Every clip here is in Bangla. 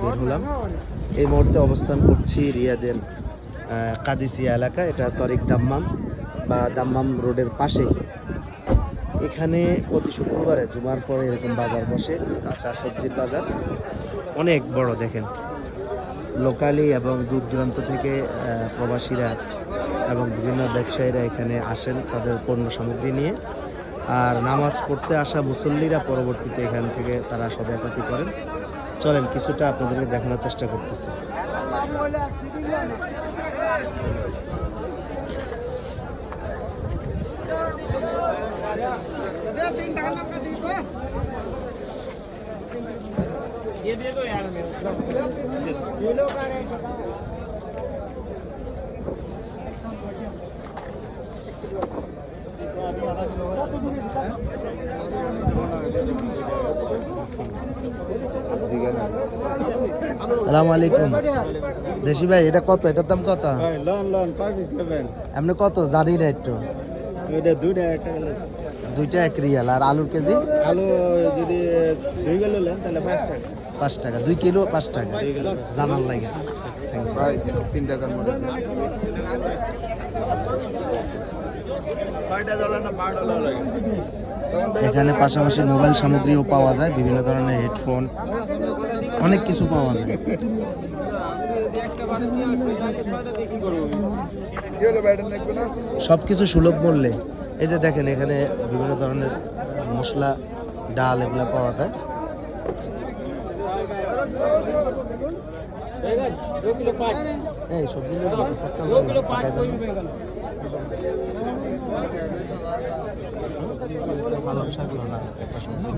বের হলাম। এই মুহূর্তে অবস্থান করছি রিয়াদের কাদিসিয়া এলাকা। এটা তরিক দাম্মাম বা দাম্মাম রোডের পাশে। এখানে প্রতি শুক্রবারে জুমার পরে এরকম বাজার বসে, কাঁচা সবজির বাজার অনেক বড়। দেখেন, লোকালি এবং দূর দূরান্ত থেকে প্রবাসীরা এবং বিভিন্ন ব্যবসায়ীরা এখানে আসেন তাদের পণ্য সামগ্রী নিয়ে। আর নামাজ পড়তে আসা মুসল্লিরা পরবর্তীতে এখান থেকে তারা সদাইপাতি করেন। চলেন কিছুটা আপনাদেরকে দেখানোর চেষ্টা করতেছি। আসসালামু আলাইকুম দেশি ভাই, এটা কত? এটার দাম কত? আপনি কত জানি না একটু। দুইটা 1 রিয়াল। আর আলুর কেজি? আলু যদি 2 কিলো নেন তাহলে 5 টাকা। 5 টাকা। 2 কিলো 5 টাকা। জানার লাগে। 3 টাকার মধ্যে। এখানে পাশাপাশি মোবাইল সামগ্রীও পাওয়া যায়, বিভিন্ন ধরনের হেডফোন, অনেক কিছু পাওয়া যায়। সবকিছু সুলভ মূল্যে। এই যে দেখেন, এখানে বিভিন্ন ধরনের মশলা, ডাল এগুলা পাওয়া যায়। এই সবজি পালং শাক না একটা সবজি।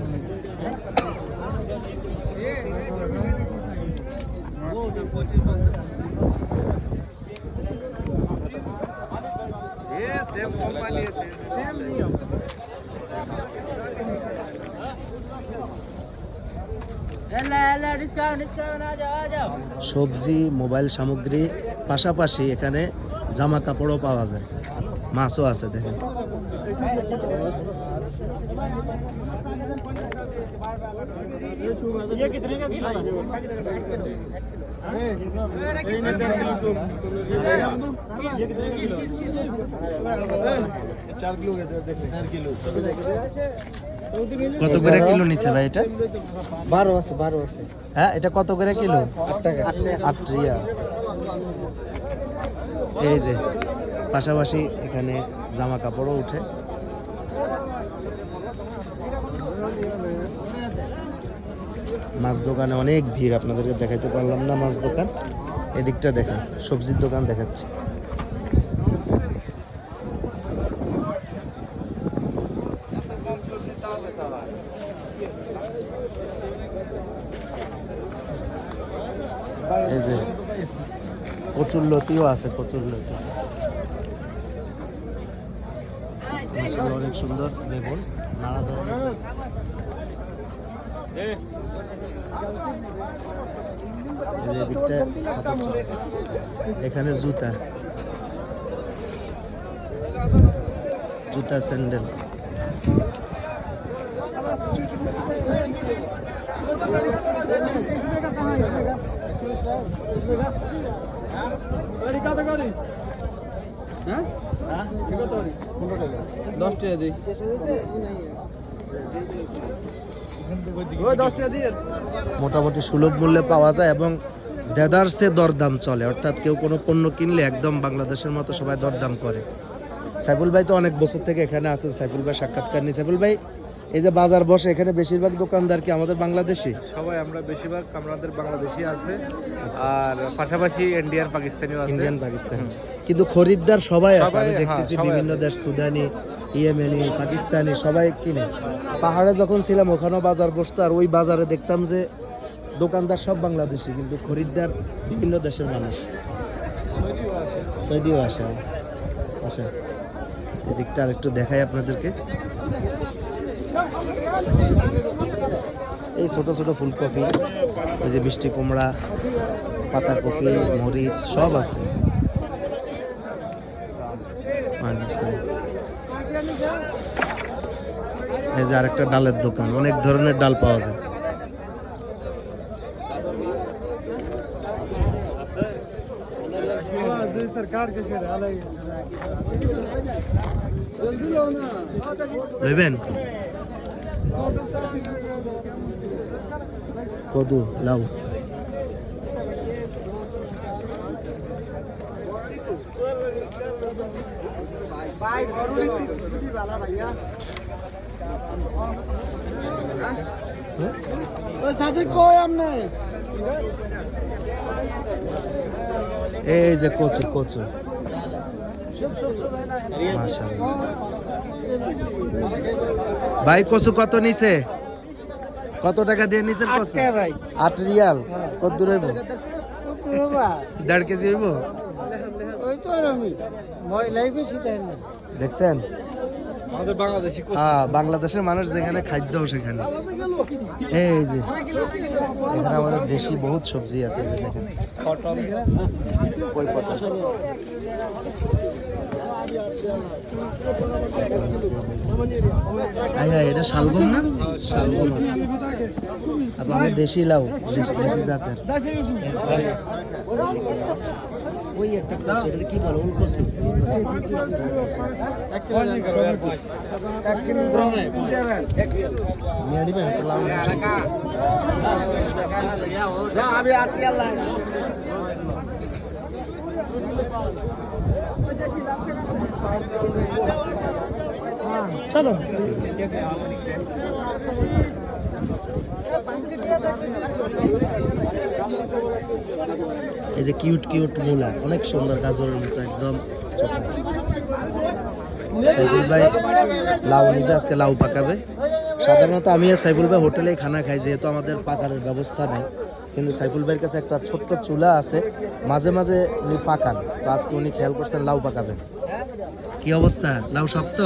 সবজি, মোবাইল সামগ্রী পাশাপাশি এখানে জামা কাপড়ও পাওয়া যায়, মাছও আছে। দেখেন, কত করে কিলো নিচ্ছে ভাই এটা? 12 আছে, 12 আছে। হ্যাঁ, এটা কত করে কিলো? 8 টাকা। 8 রিয়াল। এই যে পাশাপাশি এখানে জামা কাপড়ও উঠে। মাছ দোকানে অনেক ভিড়, আপনাদেরকে দেখাইতে পারলাম না মাছ দোকান। এদিকটা দেখেন, সবজির দোকান দেখাচ্ছে। এই যে কচুর লতিও আছে, কচুর লতি অনেক সুন্দর। বেগুন, নানা ধরনের। এদিকটা এখানে জুতা, স্যান্ডেল। মোটামুটি সুলভ মূল্যে পাওয়া যায় এবং দেদারসে দরদাম চলে, অর্থাৎ কেউ কোনো পণ্য কিনলে একদম বাংলাদেশের মতো সবাই দরদাম করে। সাইফুল ভাই তো অনেক বছর থেকে এখানে আছেন। সাইফুল ভাই সাক্ষাৎকার নিই। সাইফুল ভাই, এই যে বাজার বসে, এখানে বেশিরভাগ দোকানদার কি আমাদের বাংলাদেশি? সবাই আমরা বেশিরভাগ আমাদের বাংলাদেশি আছে, আর পাশাপাশি ইন্ডিয়ান পাকিস্তানিও আছে। ইন্ডিয়ান পাকিস্তানি, কিন্তু খরিদ্দার সবাই আছে। আমি দেখতেছি বিভিন্ন দেশ, সুদানি, ইয়েমেনি, পাকিস্তানি সবাই কিনে। পাহাড়ে যখন ছিলাম ওখানেও বাজার বসতো, আর ওই বাজারে দেখতাম যে দোকানদার সব বাংলাদেশি, কিন্তু খরিদ্দার বিভিন্ন দেশের মানুষ। সৌদিও আসে। আসেন, এদিকটা আর একটু দেখাই আপনাদেরকে। এই ছোট ছোট ফুলকপি, ওই যে মিষ্টি কুমড়া, পাতাকপি, মরিচ সব আছে। এই যে আরেকটা ডালের দোকান, অনেক ধরনের ডাল পাওয়া যায়। লইবেন কদু লাউ এই যে কচু কচু মাশাআল্লাহ। ভাই কচু কত নিছে? কত টাকা দিয়ে নিছেন কচু? 8 রিয়াল। কত দূর হইব? 1.5 কেজি হইব। দেখছেন আমাদের বাংলাদেশি হ্যাঁ, বাংলাদেশের মানুষ যেখানে খাদ্য সেখানে। এই যে এখানে আমাদের দেশি বহুত সবজি আছে, এই যে দেখেন। কই পটল? হ্যাঁ, এটা শালগম না? শালগম আছে। আপনার আমার দেশি লাউ, দেশি জাতের। ওই একটা কচু, এটা কি বলো? ওল কচু। নিয়ে নিবেন একটা লাউ নিয়ে আসেন। চলো এই যে কিউট কিউট মূলা, অনেক সুন্দর, গাজরের মতো একদম ছোট। সাইফুল ভাই লাউ নিবে, আজকে লাউ পাকাবে। সাধারণত আমি আর সাইফুল ভাই হোটেলেই খানা খাই, যেহেতু আমাদের পাকার ব্যবস্থা নেই। কিন্তু সাইফুল ভাইয়ের কাছে একটা ছোট্ট চুলা আছে, মাঝে মাঝে উনি পাকান। তো আজকে উনি খেয়াল করছেন লাউ পাকাবেন। কি অবস্থা? লাউ শক্ত?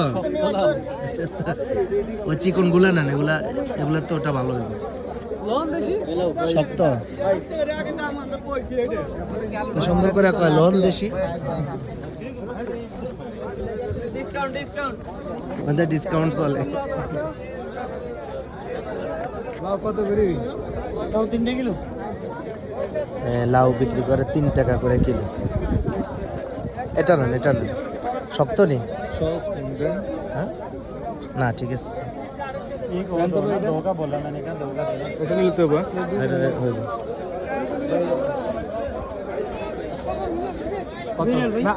ওই চিকন গুলা না, এগুলা এগুলা তো ওটা ভালো হইবে। শক্ত তো সুন্দর করে কয় লোন দেশি আমাদের ডিসকাউন্ট চলে। লাউ বিক্রি করে 3 টাকা করে কিলো। এটা না, এটা না, শক্ত নেই। হ্যাঁ না, ঠিক আছে,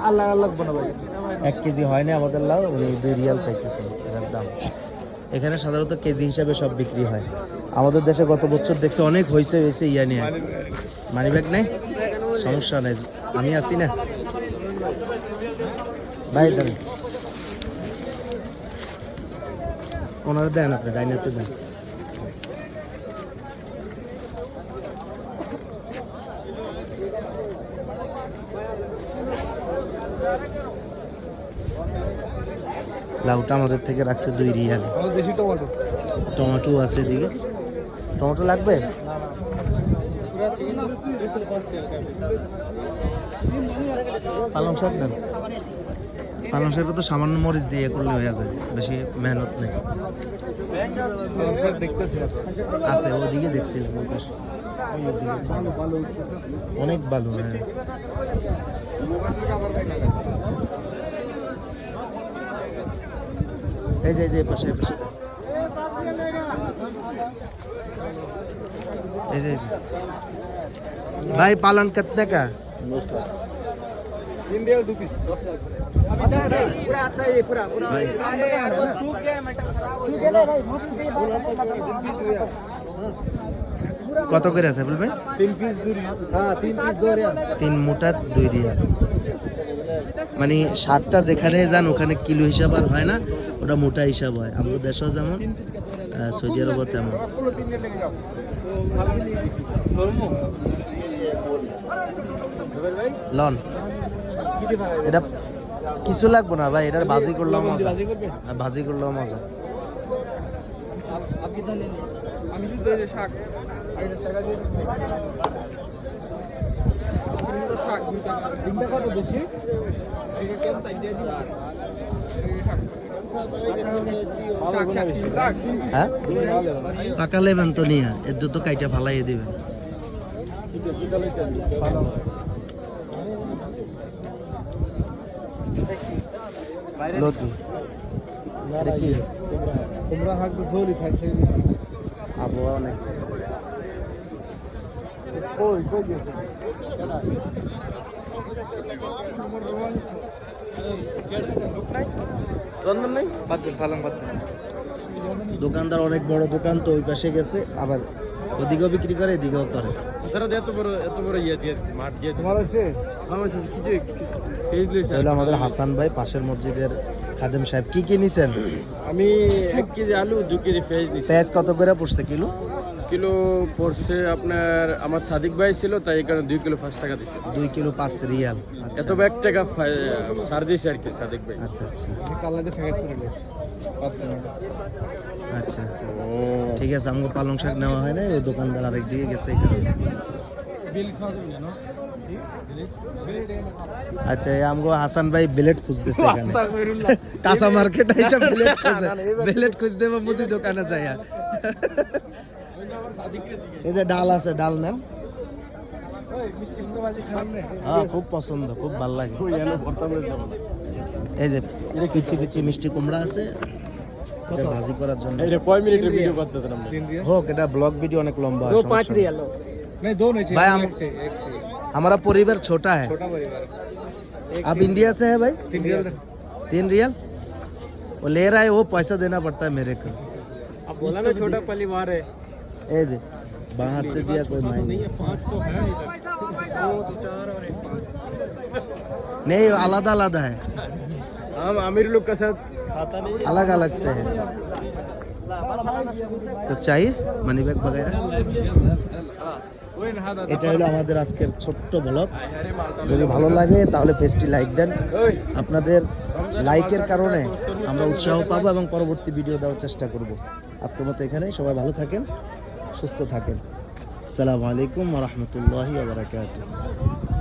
আল্লাহ আল্লাহ বানাবো। 1 কেজি হয় না আমাদের লাউ, উনি 2 রিয়াল চাইতেছেন এটার দাম। এখানে সাধারণত কেজি হিসাবে সব বিক্রি হয়। আমাদের দেশে গত বছর দেখছে অনেক হয়েছে ইয়া নিয়ে। মানি ব্যাগ নেই, সমস্যা নেই, আমি আছি না ভাই। দেন ওনারা দেন, আপনি ডাইনাতে দেন। লাউটা আমাদের থেকে রাখছে 2 রিয়াল। টমেটো আছে এদিকে, টমেটো লাগবে? পালং শাক দেন। পালং শাকটা তো সামান্য মরিচ দিয়ে করলে হয়ে যায়, বেশি মেহনত নেই। আছে ওদিকে দেখছি, অনেক ভালো। হ্যাঁ, এই যে পাশে পাশে এই যে ভাই পালন कितने का? ভাই কত করে আছে বলবে? 3 পিস 2 রিয়াল। হ্যাঁ 3 পিস 2 রিয়াল। 3 মোটা 2 রিয়াল। মানে শাকটা যেখানে যান ওখানে কিলো হিসাব আর হয় না, ওটা মোটা হিসাব হয়। আমাদের দেশেও যেমন, সৌদি আরবও তেমন। লন এটা কিছু লাগবো না ভাই, এটার ভাজি করলেও মজা, ভাজি করলেও মজা। আমি শুধু এই যে শাক টাকা দিয়ে শাক 2 টাকা। দিনটা কত বেশি? এটা কেন তাই দিয়ে দিই। হ্যাঁ পাকা লেবেন তো নিয়ে এর তো কাইটা ফালাই দিবেন। লতি এটা কি তোমরা হাক জোলি সাইছে আবহাওয়া অনেক কই কই গেছে রন্ধন নাই বাদ দিন ফালাম বাদ দিন দোকানদার অনেক বড় দোকান তো ওই পাশে গেছে আবার ওদিকেও বিক্রি করে এদিকেও করে তারা এত বড় ইয়ে দিয়ে মাঠ দিয়ে তোমার আছে আমার কাছে কিছু ফেজ লইছে তাহলে আমাদের হাসান ভাই পাশের মসজিদের খাদেম সাহেব কি কি নিছেন আমি 1 কেজি আলু 2 কেজি ফেজ নিছি পেঁয়াজ কত করে পড়ছে কিলো কিলো পড়ছে আপনার আমার সাদিক ভাই ছিল তাই এই কারণে 2 কিলো 5 টাকা দিছে 2 কিলো 5 রিয়াল আচ্ছা এত 1 টাকা সার্ভিস আর কি সাদিক ভাই আচ্ছা আচ্ছা কালাতে ফেকাত করে গেছে আচ্ছা ঠিক আছে আমাকে পালং শাক নেওয়া হয় না ওই দোকানদার আরেক দিকে গেছে এই কারণে বিল খাওয়া যাবে না আচ্ছা এই আমগো হাসান ভাই বিলেট খুঁজতেছে এখানে কাঁচা মার্কেট আইসা বিলেট খুঁজে বিলেট খুঁজতে বা মুদি দোকানে যাইয়া এই যে ডাল আছে ডাল নেন হ্যাঁ খুব পছন্দ খুব ভালো লাগে এই যে কিচি কিচি মিষ্টি কুমড়া আছে এটা ভাজি করার জন্য এটা কয় মিনিটের ভিডিও করতেছেন আমরা হোক এটা ব্লগ ভিডিও অনেক লম্বা হয় 5 रियल नहीं दो नहीं भाई चाहिए हम एक चाहिए एक चाहिए हमारा परिवार छोटा है छोटा परिवार आप इंडिया से है भाई 3 रियल 3 रियल वो ले रहा है वो पैसा देना पड़ता है मेरे को अब बोला ना छोटा परिवार है ए जी बाहर हाथ से दिया कोई मायने नहीं 5 तो है इधर 2 4 और 1 नहीं आलादा आलादा है हम अमीर लोग का साथ खाता नहीं अलग अलग से है कुछ चाहिए मनी बैग वगैरह এটা হলো আমাদের আজকের ছোট্ট ব্লগ যদি ভালো লাগে তাহলে পেজটি লাইক দেন আপনাদের লাইকের কারণে আমরা উৎসাহ পাবো এবং পরবর্তী ভিডিও দেওয়ার চেষ্টা করব আজকের মতো এখানে সবাই ভালো থাকেন সুস্থ থাকেন আসসালামু আলাইকুম ওয়া রাহমাতুল্লাহি ওয়া বারাকাতুহু